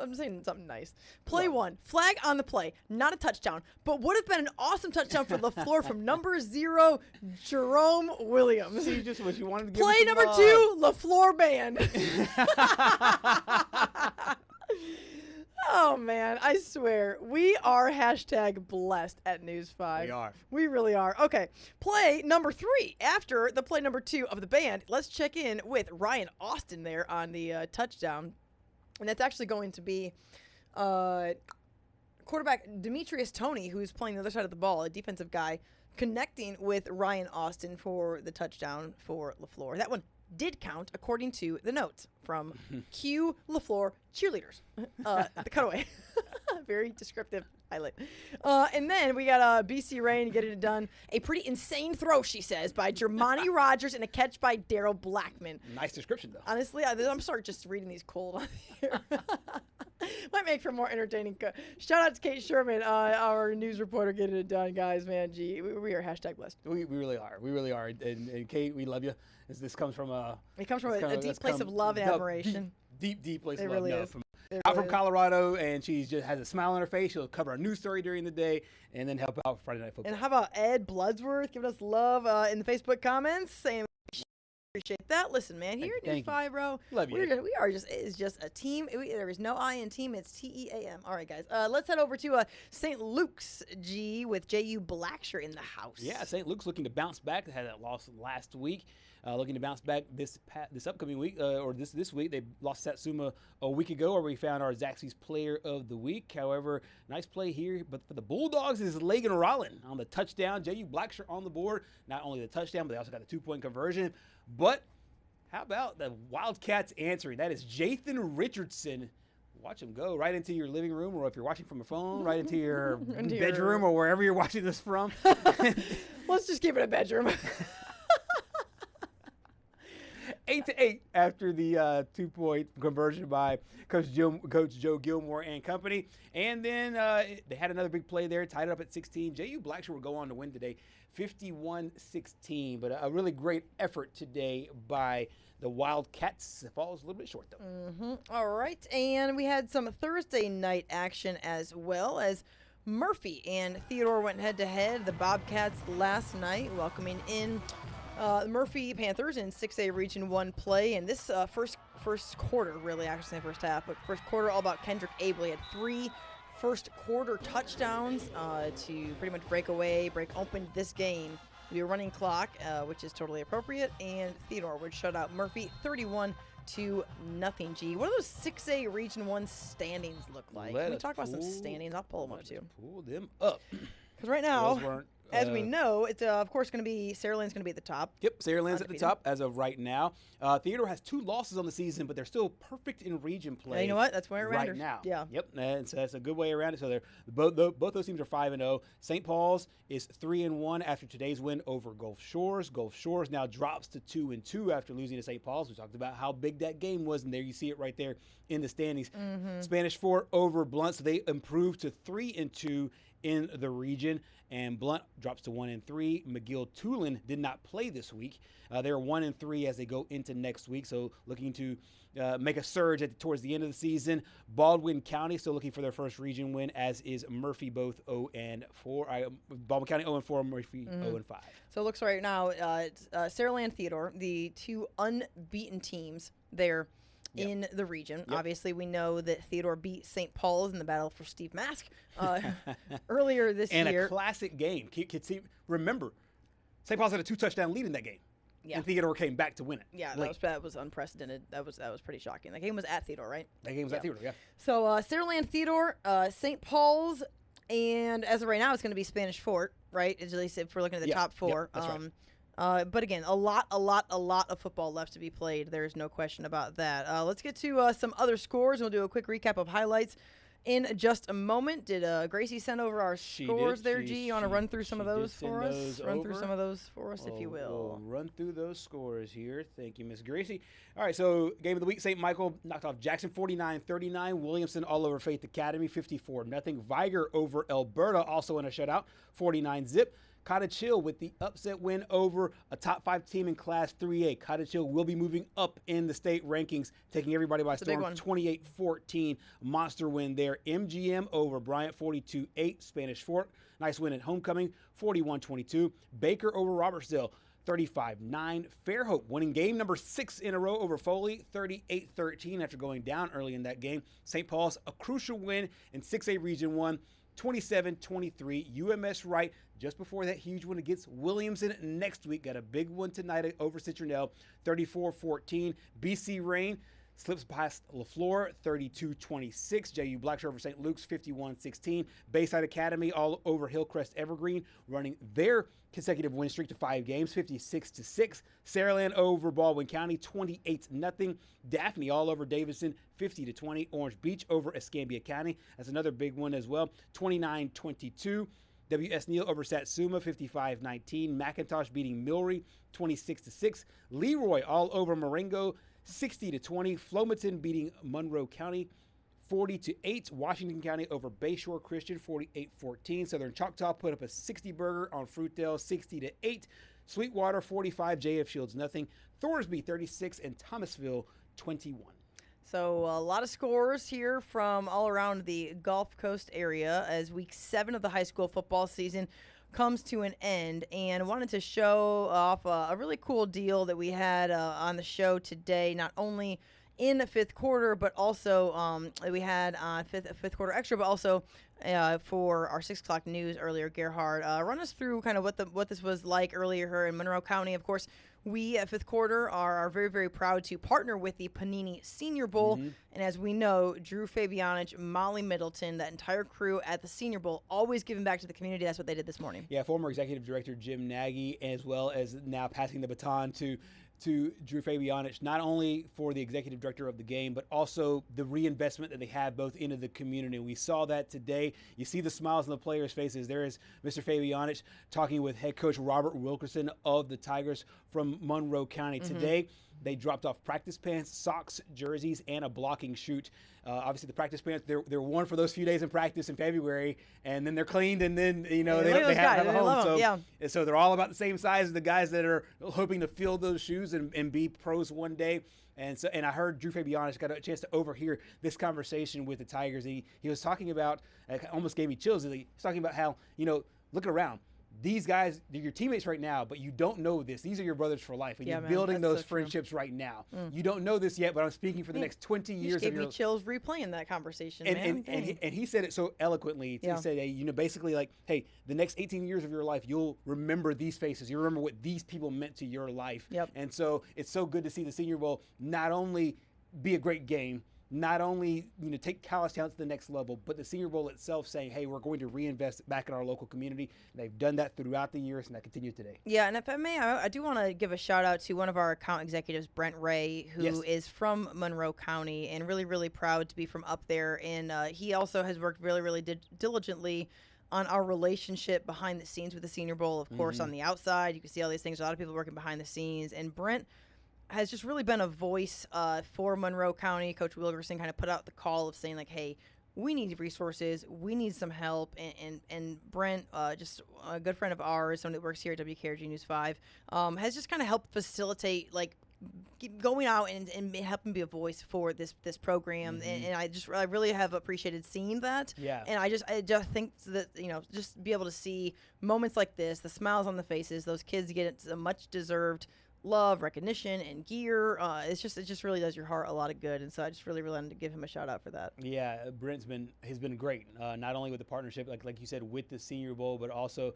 I'm saying something nice. Play one. Flag on the play. Not a touchdown, but would have been an awesome touchdown for LaFleur from number 0, Jerome Williams. See, just what you wanted to give Play number 2, LaFleur band. Oh, man, I swear. We are #blessed at News 5. We are. We really are. Okay, play number 3. After the play number 2 of the band, let's check in with Ryan Austin there on the touchdown. And that's actually going to be quarterback Demetrius Toney, who's playing the other side of the ball, a defensive guy, connecting with Ryan Austin for the touchdown for LaFleur. That one did count according to the notes from Q LaFleur cheerleaders. The cutaway. Very descriptive highlight. And then we got BC Rain getting it done. A pretty insane throw, she says, by Jermani Rogers and a catch by Daryl Blackman. Nice description, though. Honestly, I'm sorry just reading these cold on here. Might make for more entertaining. Shout out to Kate Sherman, our news reporter, getting it done, guys. Man, gee, we are #blessed. We really are. We really are. And Kate, we love you. This comes from a deep place of love and admiration. Deep place of love. Really is. From Colorado, and she just has a smile on her face. She'll cover a news story during the day and then help out Friday Night Football. And how about Ed Bloodsworth giving us love in the Facebook comments, saying appreciate that. Listen, man, here at News 5, bro, love you. It's just a team. There is no I in team. It's TEAM. All right, guys. Let's head over to St. Luke's G with J.U. Blacksher in the house. Yeah, St. Luke's looking to bounce back. They had that loss last week. Looking to bounce back this upcoming week, or this week. They lost Satsuma a week ago, where we found our Zaxby's Player of the Week. However, nice play here. But for the Bulldogs is Lagan Rollin on the touchdown. J.U. Blacksher on the board. Not only the touchdown, but they also got the 2-point conversion. But how about the Wildcats answering? That is Jathan Richardson. Watch him go right into your living room, or if you're watching from a phone, right into your bedroom, or wherever you're watching this from. Let's just keep it a bedroom. 8-8 after the 2-point conversion by Coach Joe Gilmore and company. And then they had another big play there, tied it up at 16. J.U. Blacksher will go on to win today, 51-16. But a really great effort today by the Wildcats. It falls a little bit short, though. Mm-hmm. All right. And we had some Thursday night action as well, as Murphy and Theodore went head-to-head. The Bobcats last night welcoming in Murphy Panthers in 6A Region 1 play. And this first quarter, really, actually the first half, but first quarter all about Kendrick Abel. He had 3 first quarter touchdowns to pretty much break open this game. It'll be a running clock, which is totally appropriate, and Theodore would shut out Murphy 31-0. G. What do those 6A Region 1 standings look like? Can we talk about some standings? I'll pull them up, too. Pull them up. Because right now, as we know, it's of course going to be Saraland's going to be at the top. Yep, Saraland's at the top as of right now. Theodore has 2 losses on the season, but they're still perfect in region play. You know what? That's where right now. Yeah. Yep, and so that's a good way around it. So both those teams are 5-0. St. Paul's is 3-1 after today's win over Gulf Shores. Gulf Shores now drops to 2-2 after losing to St. Paul's. We talked about how big that game was, and there you see it right there in the standings. Mm-hmm. Spanish Fort over Blunt, so they improved to 3-2 in the region, and Blunt drops to 1-3. McGill-Tulane did not play this week. They're 1-3 as they go into next week, so looking to make a surge towards the end of the season. Baldwin County still looking for their first region win, as is Murphy, both 0-4. Baldwin County 0-4, Murphy 0-5. So it looks right now, it's Saraland, Theodore, the 2 unbeaten teams there. Yep. In the region. Yep. Obviously, we know that Theodore beat St. Paul's in the battle for Steve Mask earlier this year. And a classic game. Remember, St. Paul's had a 2-touchdown lead in that game. Yeah. And Theodore came back to win it. Yeah, late. that was unprecedented. That was pretty shocking. That game was at Theodore, right? That game was at Theodore, yeah. So Saraland, Theodore, St. Paul's, and as of right now, it's going to be Spanish Fort, right? At least if we're looking at the top four. That's right. But again, a lot of football left to be played. There's no question about that. Let's get to some other scores. We'll do a quick recap of highlights in just a moment. Did Gracie send over our scores there, G? You want to run through some of those for us? Run through some of those for us, if you will. We'll run through those scores here. Thank you, Miss Gracie. All right, so game of the week, St. Michael knocked off Jackson 49-39. Williamson all over Faith Academy 54-0. Viger over Alberta, also in a shutout, 49-0. Cottage Hill with the upset win over a top 5 team in Class 3A. Cottage Hill will be moving up in the state rankings, taking everybody by storm. 28-14 monster win there. MGM over Bryant 42-8. Spanish Fort, nice win at homecoming, 41-22. Baker over Robertsdale, 35-9. Fairhope winning game number 6 in a row over Foley, 38-13 after going down early in that game. St. Paul's, a crucial win in 6A Region 1, 27-23. UMS Wright, just before that huge win against Williamson next week, got a big one tonight over Citronelle, 34-14. BC Rain slips past LaFleur, 32-26. JU Blackshaw over St. Luke's, 51-16. Bayside Academy all over Hillcrest Evergreen, running their consecutive win streak to 5 games, 56-6. Saraland over Baldwin County, 28-0. Daphne all over Davidson, 50-20. Orange Beach over Escambia County, that's another big one as well, 29-22. W.S. Neal over Satsuma, 55-19. McIntosh beating Milry, 26-6. Leroy all over Marengo, 60-20. Flomaton beating Monroe County, 40-8. Washington County over Bayshore Christian, 48-14. Southern Choctaw put up a 60 burger on Fruitdale, 60-8. Sweetwater 45, JF Shields nothing. Thorsby 36 and Thomasville 21. So a lot of scores here from all around the Gulf Coast area as week 7 of the high school football season comes to an end, and wanted to show off a really cool deal that we had on the show today, not only in the 5th quarter, but also we had fifth quarter extra, but also for our 6 o'clock news earlier. Gerhard, run us through kind of what this was like earlier here in Monroe County. Of course, we at 5th quarter are very, very proud to partner with the Panini Senior Bowl. Mm-hmm. And as we know, Drew Fabianich, Molly Middleton, that entire crew at the Senior Bowl, always giving back to the community. That's what they did this morning. Yeah, former executive director Jim Nagy, as well as now passing the baton to Drew Fabianich, not only for the executive director of the game, but also the reinvestment that they have both into the community. We saw that today. You see the smiles on the players' faces. There is Mr. Fabianich talking with head coach Robert Wilkerson of the Tigers from Monroe County. Mm-hmm. Today, they dropped off practice pants, socks, jerseys, and a blocking chute. Obviously, the practice pants, they're worn for those few days in practice in February, and then they're cleaned, and then, they have a home. So they're all about the same size as the guys that are hoping to fill those shoes and be pros one day. And I heard Drew Fabianich got a chance to overhear this conversation with the Tigers. He was talking about, it almost gave me chills. He was talking about how, looking around, these guys, they're your teammates right now, but you don't know this. These are your brothers for life, and you're building those friendships right now. You don't know this yet, but I'm speaking for the next 20 years. You just gave me chills replaying that conversation, and he said it so eloquently. He said, hey, basically like, hey, the next 18 years of your life, you'll remember these faces. You remember what these people meant to your life. Yep. And so it's so good to see the Senior Bowl not only be a great game, not only take College-Town to the next level, but the Senior Bowl itself saying, hey, we're going to reinvest back in our local community. And they've done that throughout the years, and that continues today. Yeah, and if I may, I do want to give a shout-out to one of our account executives, Brent Ray, who is from Monroe County and really, really proud to be from up there. And he also has worked really, really diligently on our relationship behind the scenes with the Senior Bowl. Of course, on the outside, you can see all these things, a lot of people working behind the scenes. And Brent has just really been a voice for Monroe County. Coach Wilkerson kind of put out the call of saying, like, hey, we need resources, we need some help. And Brent, just a good friend of ours, someone that works here at WKRG News 5, has just kind of helped facilitate, like, going out and helping be a voice for this program. And I really have appreciated seeing that. Yeah. And I just think that, just be able to see moments like this, the smiles on the faces, those kids get a much deserved love, recognition, and gear. It just really does your heart a lot of good. And so I just really wanted to give him a shout out for that. Yeah, Brent's has been great. Not only with the partnership, like you said, with the Senior Bowl, but also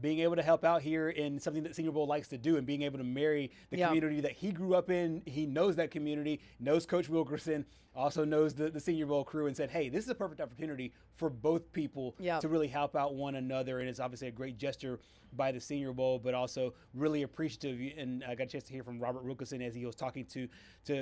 being able to help out here in something that Senior Bowl likes to do, and being able to marry the community that he grew up in. He knows that community, knows Coach Wilkerson, also knows the Senior Bowl crew, and said, hey, this is a perfect opportunity for both people to really help out one another. And it's obviously a great gesture by the Senior Bowl, but also really appreciative. And I got a chance to hear from Robert Wilkerson as he was talking to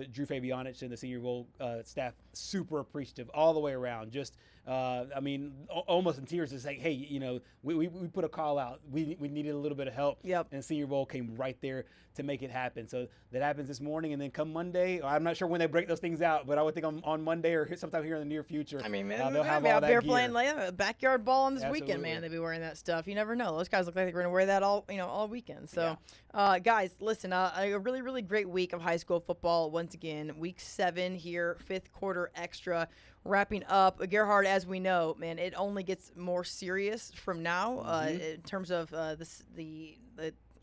Drew Fabianich and the Senior Bowl staff. Super appreciative all the way around. Just, I mean, almost in tears to say, hey, you know, we put a call out. We needed a little bit of help. Yep. And Senior Bowl came right there to make it happen. So that happens this morning. And then come Monday, I'm not sure when they break those things out, but I would think on Monday or sometime here in the near future. I mean, they'll have out all that there gear. playing backyard ball on this Absolutely. weekend, man. They'll be wearing that stuff. You never know. Those guys look like they're going to wear that all weekend. So, guys, listen, a really, really great week of high school football. Once again, week 7 here, 5th quarter extra, wrapping up. Gerhard, as we know, man, it only gets more serious from now in terms of the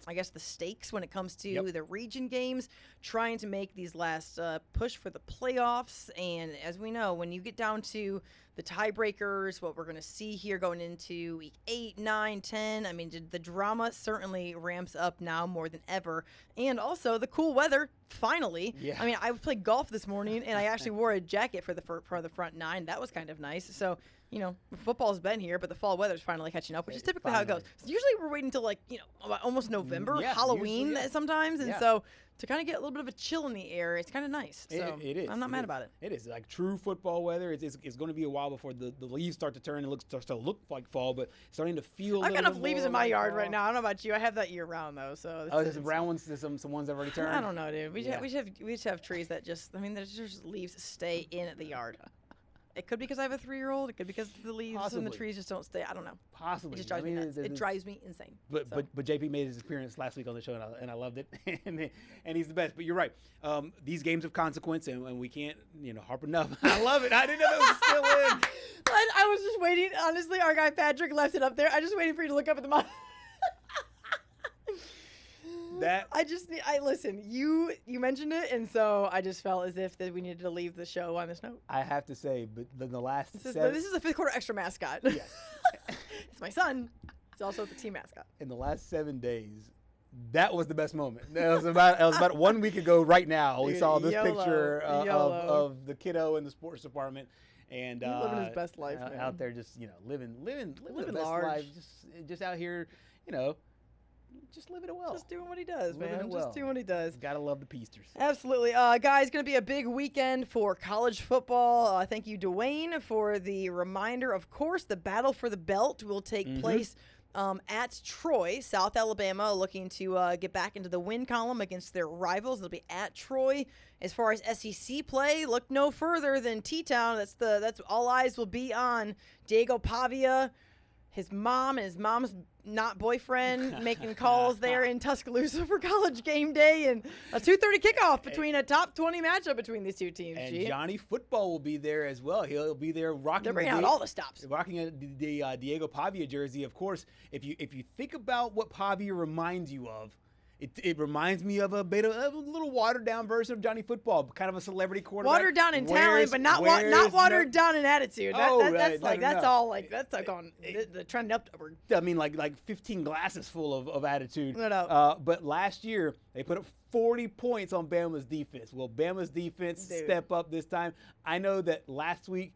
I guess the stakes when it comes to the region games, trying to make these last push for the playoffs. And as we know, when you get down to the tiebreakers, what we're going to see here going into week 8, 9, 10, I mean, the drama certainly ramps up now more than ever. And also the cool weather, finally. Yeah. I mean, I played golf this morning, and I actually wore a jacket for the front 9. That was kind of nice. So, you know, football's been here, but the fall weather's finally catching up, which is typically how it goes. So usually we're waiting until, like, you know, almost November, Halloween sometimes. And so to kind of get a little bit of a chill in the air, it's kind of nice. So it is. I'm not mad about it. It is like true football weather. It's going to be a while before the leaves start to turn and starts to look like fall, but starting to feel. I've got enough leaves in my yard right now. I don't know about you. I have that year round though. So there's some brown ones. There's some ones that have already turned. I don't know, dude. We just have trees that just. I mean, there's just leaves stay in the yard. It could be because I have a 3-year-old. It could be because the leaves and the trees just don't stay. I don't know. Possibly. It just drives me nuts. It drives me insane. But JP made his appearance last week on the show, and I loved it. and he's the best. But you're right. These games of consequence, and we can't, harp enough. I love it. I didn't know that was still in. I was just waiting. Honestly, our guy Patrick left it up there. I just waiting for you to look up at the monitor. I listen. You mentioned it, and so I just felt as if that we needed to leave the show on this note. I have to say, but the last this is the 5th quarter extra mascot. Yes. It's my son. He's also the team mascot. In the last 7 days, that was the best moment. It was about 1 week ago. Right now, we saw this picture of the kiddo in the sports department. And living his best life, man. Out there, just living the best large life, just out here, just living it well. Just doing what he does, man. Just doing what he does. Gotta love the Peasters. Absolutely. Guys, going to be a big weekend for college football. Thank you, Dwayne, for the reminder. Of course, the battle for the belt will take place at Troy, South Alabama, looking to get back into the win column against their rivals. It'll be at Troy. As far as SEC play, look no further than T-Town. That's all eyes will be on Diego Pavia, his mom and his mom's not boyfriend making calls there in Tuscaloosa for college game day, and a 2:30 kickoff between a top 20 matchup between these two teams. And Johnny Football will be there as well. He'll be there rocking. They're bringing out all the stops. Rocking the Diego Pavia jersey. Of course, if you think about what Pavia reminds you of, it reminds me of a little watered down version of Johnny Football, kind of a celebrity quarterback. Watered down in talent, but not watered down in attitude. That's on the trend upward. I mean, like 15 glasses full of attitude. No doubt. But last year they put up 40 points on Bama's defense. Will Bama's defense step up this time? I know that last week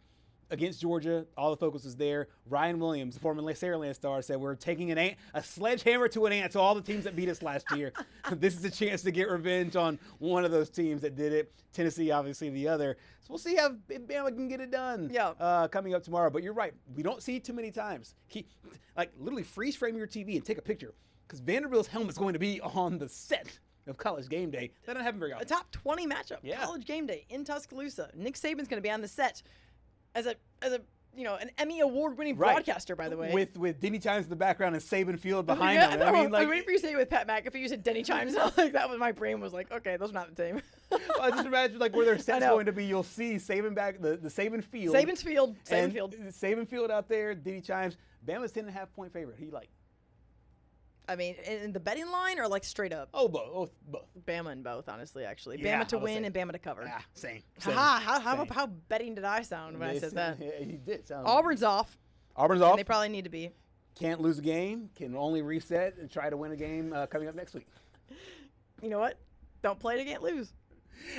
against Georgia, all the focus was there. Ryan Williams, the former Saraland star, said we're taking a sledgehammer to an ant to all the teams that beat us last year. This is a chance to get revenge on one of those teams that did it. Tennessee, obviously, the other. So we'll see how Bama can get it done coming up tomorrow. But you're right. We don't see it too many times. Literally freeze frame your TV and take a picture, because Vanderbilt's helmet's going to be on the set of College Game Day. That doesn't happen very often. A top 20 matchup, College Game Day in Tuscaloosa. Nick Saban's going to be on the set as an Emmy Award-winning broadcaster, by the way. With Denny Chimes in the background and Saban Field behind him. I was waiting for you to say it with Pat McAfee. You said Denny Chimes. That was my brain was like, okay, those are not the same. I just imagine where their set's going to be. You'll see Saban back, the Saban Field. Saban's Field. Saban Field out there, Denny Chimes. Bama's 10.5-point favorite. I mean, in the betting line or like straight up? Oh, both. Bama and both, honestly, actually. Yeah, Bama to I would win say. and Bama to cover. Yeah, same. How betting did I sound when I said that? Yeah, you did. Auburn's off. Auburn's off. They probably need to be. Can't lose a game. Can only reset and try to win a game coming up next week. You know what? Don't play to get lose.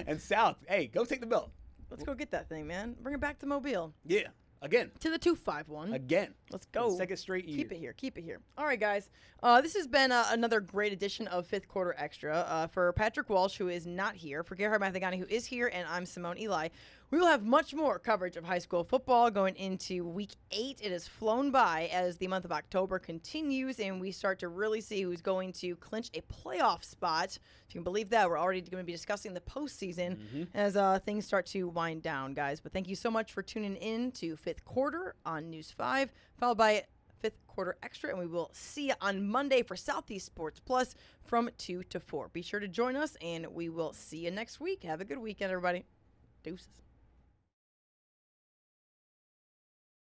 And South, hey, go take the belt. Let's go get that thing, man. Bring it back to Mobile. Yeah, again. To the 251. Again. Let's go. Second straight year. Keep it here. All right, guys. This has been another great edition of Fifth Quarter Extra. For Patrick Walsh, who is not here, for Gerhard Mathagani, who is here, and I'm Simone Eli. We will have much more coverage of high school football going into Week 8. It has flown by as the month of October continues, and we start to really see who's going to clinch a playoff spot. If you can believe that, we're already going to be discussing the postseason as things start to wind down, guys. But thank you so much for tuning in to Fifth Quarter on News 5, followed by Fifth Quarter Extra, and we will see you on Monday for Southeast Sports Plus from 2 to 4. Be sure to join us, and we will see you next week. Have a good weekend, everybody. Deuces.